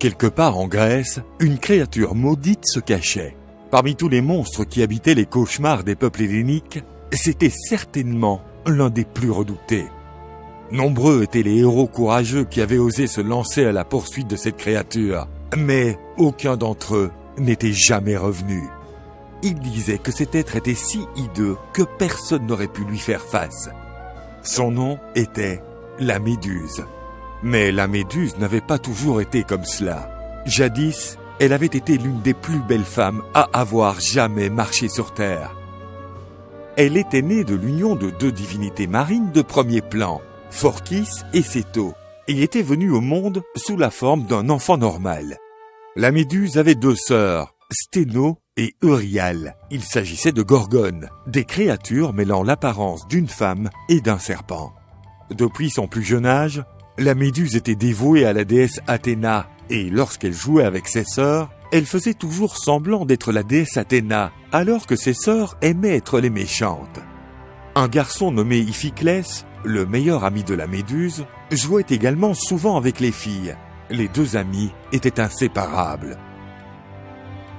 Quelque part en Grèce, une créature maudite se cachait. Parmi tous les monstres qui habitaient les cauchemars des peuples helléniques, c'était certainement l'un des plus redoutés. Nombreux étaient les héros courageux qui avaient osé se lancer à la poursuite de cette créature, mais aucun d'entre eux n'était jamais revenu. Ils disaient que cet être était si hideux que personne n'aurait pu lui faire face. Son nom était la Méduse. Mais la Méduse n'avait pas toujours été comme cela. Jadis, elle avait été l'une des plus belles femmes à avoir jamais marché sur Terre. Elle était née de l'union de deux divinités marines de premier plan, Phorkys et Céto, et était venue au monde sous la forme d'un enfant normal. La Méduse avait deux sœurs, Sténo et Euryale. Il s'agissait de gorgones, des créatures mêlant l'apparence d'une femme et d'un serpent. Depuis son plus jeune âge, la Méduse était dévouée à la déesse Athéna, et lorsqu'elle jouait avec ses sœurs, elle faisait toujours semblant d'être la déesse Athéna, alors que ses sœurs aimaient être les méchantes. Un garçon nommé Iphiclès, le meilleur ami de la Méduse, jouait également souvent avec les filles. Les deux amis étaient inséparables.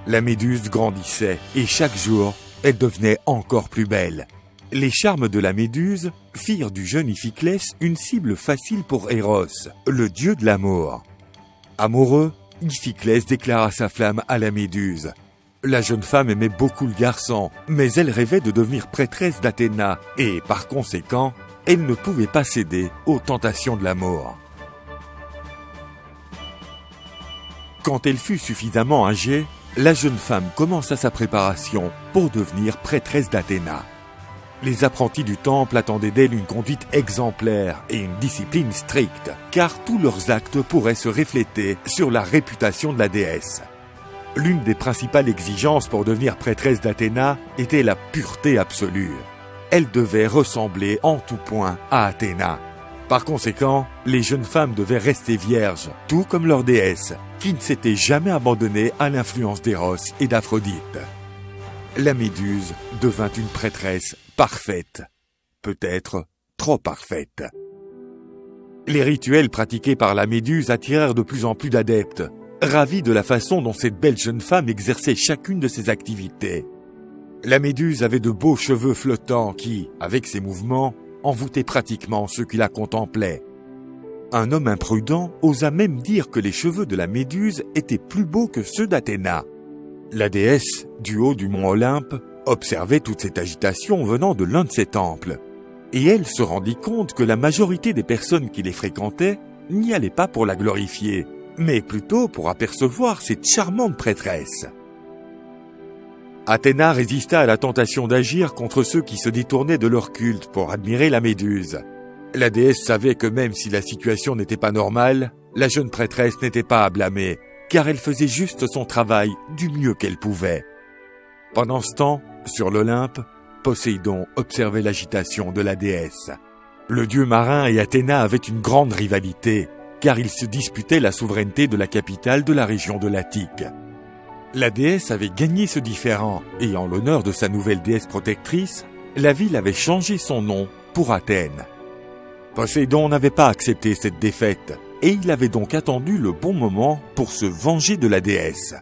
La Méduse grandissait, et chaque jour, elle devenait encore plus belle. Les charmes de la Méduse firent du jeune Iphiclès une cible facile pour Eros, le dieu de l'amour. Amoureux, Iphiclès déclara sa flamme à la Méduse. La jeune femme aimait beaucoup le garçon, mais elle rêvait de devenir prêtresse d'Athéna, et par conséquent, elle ne pouvait pas céder aux tentations de l'amour. Quand elle fut suffisamment âgée, la jeune femme commença sa préparation pour devenir prêtresse d'Athéna. Les apprentis du temple attendaient d'elle une conduite exemplaire et une discipline stricte, car tous leurs actes pourraient se refléter sur la réputation de la déesse. L'une des principales exigences pour devenir prêtresse d'Athéna était la pureté absolue. Elle devait ressembler en tout point à Athéna. Par conséquent, les jeunes femmes devaient rester vierges, tout comme leur déesse, qui ne s'était jamais abandonnée à l'influence d'Eros et d'Aphrodite. La Méduse devint une prêtresse parfaite, peut-être trop parfaite. Les rituels pratiqués par la Méduse attirèrent de plus en plus d'adeptes, ravis de la façon dont cette belle jeune femme exerçait chacune de ses activités. La Méduse avait de beaux cheveux flottants qui, avec ses mouvements, envoûtaient pratiquement ceux qui la contemplaient. Un homme imprudent osa même dire que les cheveux de la Méduse étaient plus beaux que ceux d'Athéna. La déesse, du haut du mont Olympe, observait toute cette agitation venant de l'un de ses temples. Et elle se rendit compte que la majorité des personnes qui les fréquentaient n'y allaient pas pour la glorifier, mais plutôt pour apercevoir cette charmante prêtresse. Athéna résista à la tentation d'agir contre ceux qui se détournaient de leur culte pour admirer la Méduse. La déesse savait que même si la situation n'était pas normale, la jeune prêtresse n'était pas à blâmer, car elle faisait juste son travail du mieux qu'elle pouvait. Pendant ce temps, sur l'Olympe, Poséidon observait l'agitation de la déesse. Le dieu marin et Athéna avaient une grande rivalité, car ils se disputaient la souveraineté de la capitale de la région de l'Attique. La déesse avait gagné ce différend, et en l'honneur de sa nouvelle déesse protectrice, la ville avait changé son nom pour Athènes. Poséidon n'avait pas accepté cette défaite, et il avait donc attendu le bon moment pour se venger de la déesse.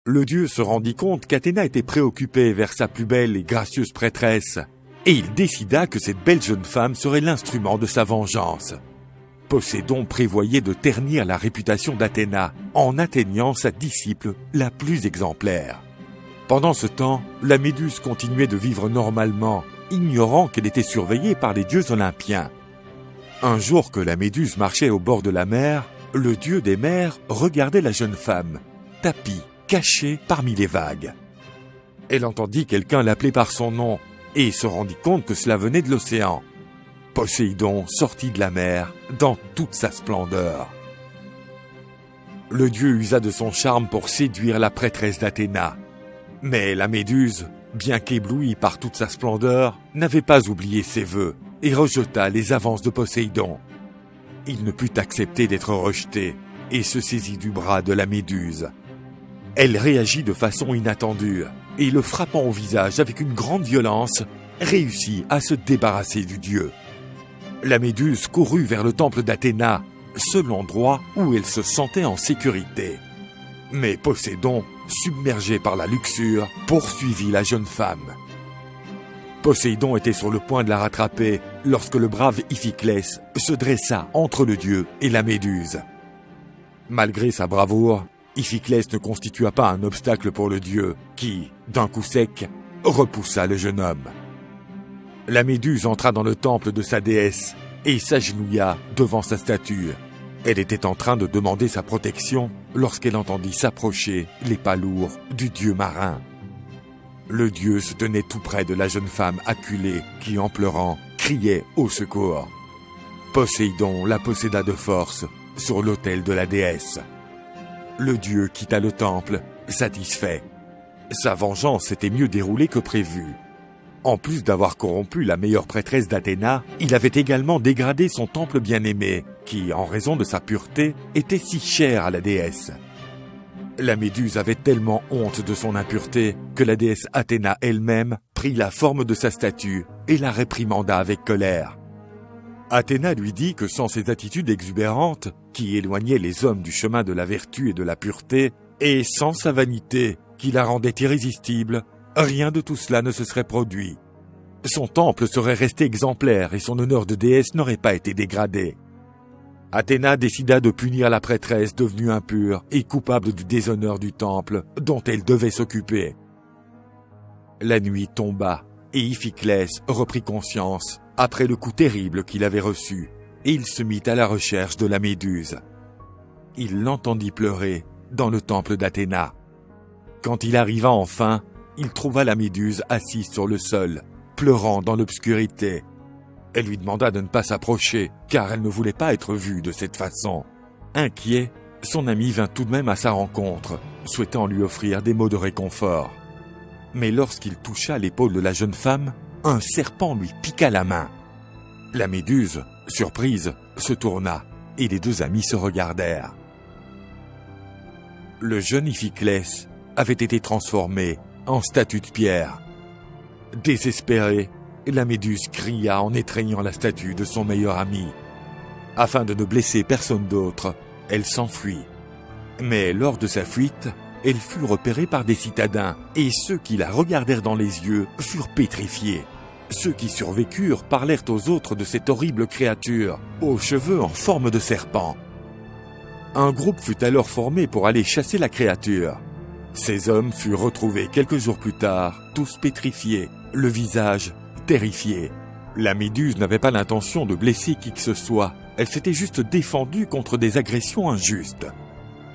Le dieu se rendit compte qu'Athéna était préoccupée vers sa plus belle et gracieuse prêtresse, et il décida que cette belle jeune femme serait l'instrument de sa vengeance. Poséidon prévoyait de ternir la réputation d'Athéna en atteignant sa disciple la plus exemplaire. Pendant ce temps, la Méduse continuait de vivre normalement, ignorant qu'elle était surveillée par les dieux olympiens. Un jour que la Méduse marchait au bord de la mer, le dieu des mers regardait la jeune femme, tapie, cachée parmi les vagues. Elle entendit quelqu'un l'appeler par son nom et se rendit compte que cela venait de l'océan. Poséidon sortit de la mer dans toute sa splendeur. Le dieu usa de son charme pour séduire la prêtresse d'Athéna. Mais la Méduse, bien qu'éblouie par toute sa splendeur, n'avait pas oublié ses vœux et rejeta les avances de Poséidon. Il ne put accepter d'être rejeté et se saisit du bras de la Méduse. Elle réagit de façon inattendue et, le frappant au visage avec une grande violence, réussit à se débarrasser du dieu. La Méduse courut vers le temple d'Athéna seul endroit où elle se sentait en sécurité. Mais Poséidon, submergé par la luxure, poursuivit la jeune femme. Poséidon était sur le point de la rattraper lorsque le brave Iphiclès se dressa entre le dieu et la Méduse. Malgré sa bravoure, Iphiclès ne constitua pas un obstacle pour le dieu qui, d'un coup sec, repoussa le jeune homme. La Méduse entra dans le temple de sa déesse et s'agenouilla devant sa statue. Elle était en train de demander sa protection lorsqu'elle entendit s'approcher les pas lourds du dieu marin. Le dieu se tenait tout près de la jeune femme acculée qui, en pleurant, criait au secours. Poséidon la posséda de force sur l'autel de la déesse. Le dieu quitta le temple, satisfait. Sa vengeance s'était mieux déroulée que prévu. En plus d'avoir corrompu la meilleure prêtresse d'Athéna, il avait également dégradé son temple bien-aimé, qui, en raison de sa pureté, était si cher à la déesse. La Méduse avait tellement honte de son impureté que la déesse Athéna elle-même prit la forme de sa statue et la réprimanda avec colère. Athéna lui dit que sans ses attitudes exubérantes, qui éloignaient les hommes du chemin de la vertu et de la pureté, et sans sa vanité, qui la rendait irrésistible, rien de tout cela ne se serait produit. Son temple serait resté exemplaire et son honneur de déesse n'aurait pas été dégradé. Athéna décida de punir la prêtresse devenue impure et coupable du déshonneur du temple dont elle devait s'occuper. La nuit tomba et Iphiclès reprit conscience après le coup terrible qu'il avait reçu et il se mit à la recherche de la Méduse. Il l'entendit pleurer dans le temple d'Athéna. Quand il arriva enfin, il trouva la Méduse assise sur le sol, pleurant dans l'obscurité. Elle lui demanda de ne pas s'approcher, car elle ne voulait pas être vue de cette façon. Inquiet, son ami vint tout de même à sa rencontre, souhaitant lui offrir des mots de réconfort. Mais lorsqu'il toucha l'épaule de la jeune femme, un serpent lui piqua la main. La Méduse, surprise, se tourna, et les deux amis se regardèrent. Le jeune Iphiclès avait été transformé en statue de pierre. Désespérée, la Méduse cria en étreignant la statue de son meilleur ami. Afin de ne blesser personne d'autre, elle s'enfuit. Mais lors de sa fuite, elle fut repérée par des citadins, et ceux qui la regardèrent dans les yeux furent pétrifiés. Ceux qui survécurent parlèrent aux autres de cette horrible créature, aux cheveux en forme de serpent. Un groupe fut alors formé pour aller chasser la créature. Ces hommes furent retrouvés quelques jours plus tard, tous pétrifiés, le visage terrifié. La Méduse n'avait pas l'intention de blesser qui que ce soit, elle s'était juste défendue contre des agressions injustes.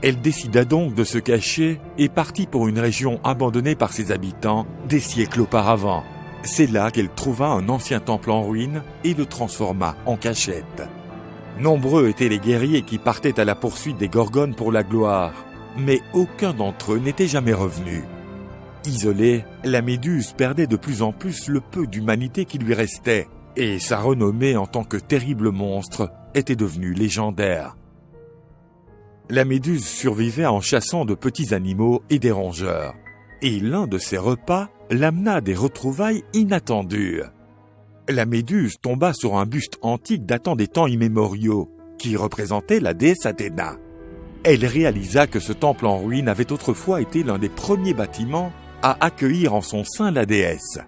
Elle décida donc de se cacher et partit pour une région abandonnée par ses habitants des siècles auparavant. C'est là qu'elle trouva un ancien temple en ruine et le transforma en cachette. Nombreux étaient les guerriers qui partaient à la poursuite des Gorgones pour la gloire, mais aucun d'entre eux n'était jamais revenu. Isolée, la Méduse perdait de plus en plus le peu d'humanité qui lui restait, et sa renommée en tant que terrible monstre était devenue légendaire. La Méduse survivait en chassant de petits animaux et des rongeurs, et l'un de ses repas l'amena à des retrouvailles inattendues. La Méduse tomba sur un buste antique datant des temps immémoriaux, qui représentait la déesse Athéna. Elle réalisa que ce temple en ruine avait autrefois été l'un des premiers bâtiments à accueillir en son sein la déesse.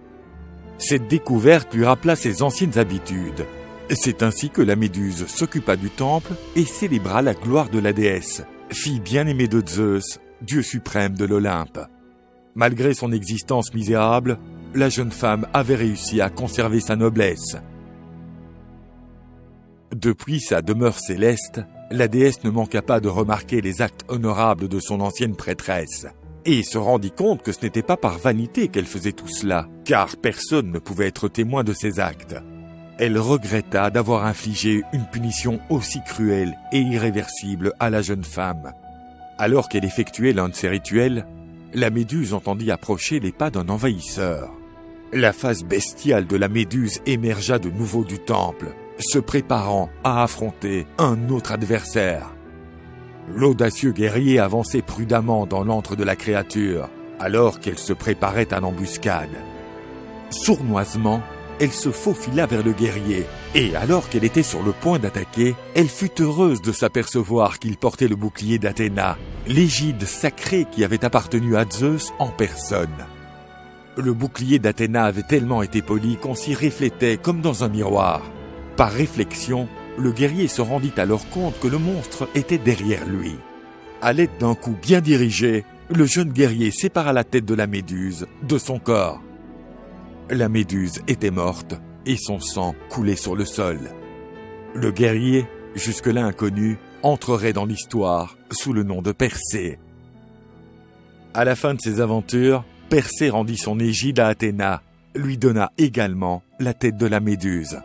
Cette découverte lui rappela ses anciennes habitudes. C'est ainsi que la Méduse s'occupa du temple et célébra la gloire de la déesse, fille bien-aimée de Zeus, dieu suprême de l'Olympe. Malgré son existence misérable, la jeune femme avait réussi à conserver sa noblesse. Depuis sa demeure céleste, la déesse ne manqua pas de remarquer les actes honorables de son ancienne prêtresse, et se rendit compte que ce n'était pas par vanité qu'elle faisait tout cela, car personne ne pouvait être témoin de ses actes. Elle regretta d'avoir infligé une punition aussi cruelle et irréversible à la jeune femme. Alors qu'elle effectuait l'un de ses rituels, la Méduse entendit approcher les pas d'un envahisseur. La face bestiale de la Méduse émergea de nouveau du temple, se préparant à affronter un autre adversaire. L'audacieux guerrier avançait prudemment dans l'antre de la créature, alors qu'elle se préparait à l'embuscade. Sournoisement, elle se faufila vers le guerrier. Et alors qu'elle était sur le point d'attaquer, elle fut heureuse de s'apercevoir qu'il portait le bouclier d'Athéna, l'égide sacrée qui avait appartenu à Zeus en personne. Le bouclier d'Athéna avait tellement été poli qu'on s'y reflétait comme dans un miroir. Par réflexion, le guerrier se rendit alors compte que le monstre était derrière lui. À l'aide d'un coup bien dirigé, le jeune guerrier sépara la tête de la méduse de son corps. La méduse était morte et son sang coulait sur le sol. Le guerrier, jusque-là inconnu, entrerait dans l'histoire sous le nom de Persée. À la fin de ses aventures, Persée rendit son égide à Athéna, lui donna également la tête de la méduse.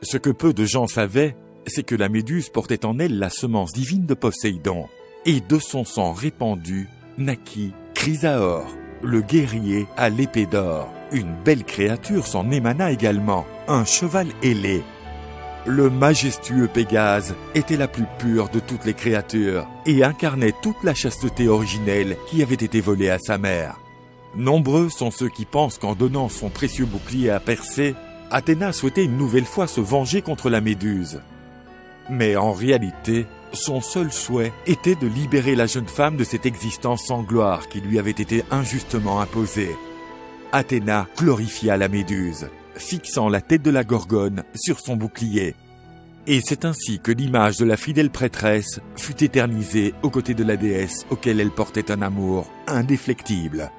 Ce que peu de gens savaient, c'est que la méduse portait en elle la semence divine de Poséidon, et de son sang répandu naquit Chrysaor, le guerrier à l'épée d'or. Une belle créature s'en émana également, un cheval ailé. Le majestueux Pégase était la plus pure de toutes les créatures et incarnait toute la chasteté originelle qui avait été volée à sa mère. Nombreux sont ceux qui pensent qu'en donnant son précieux bouclier à Persée, Athéna souhaitait une nouvelle fois se venger contre la Méduse. Mais en réalité, son seul souhait était de libérer la jeune femme de cette existence sans gloire qui lui avait été injustement imposée. Athéna glorifia la Méduse, fixant la tête de la Gorgone sur son bouclier. Et c'est ainsi que l'image de la fidèle prêtresse fut éternisée aux côtés de la déesse auquel elle portait un amour indéflectible.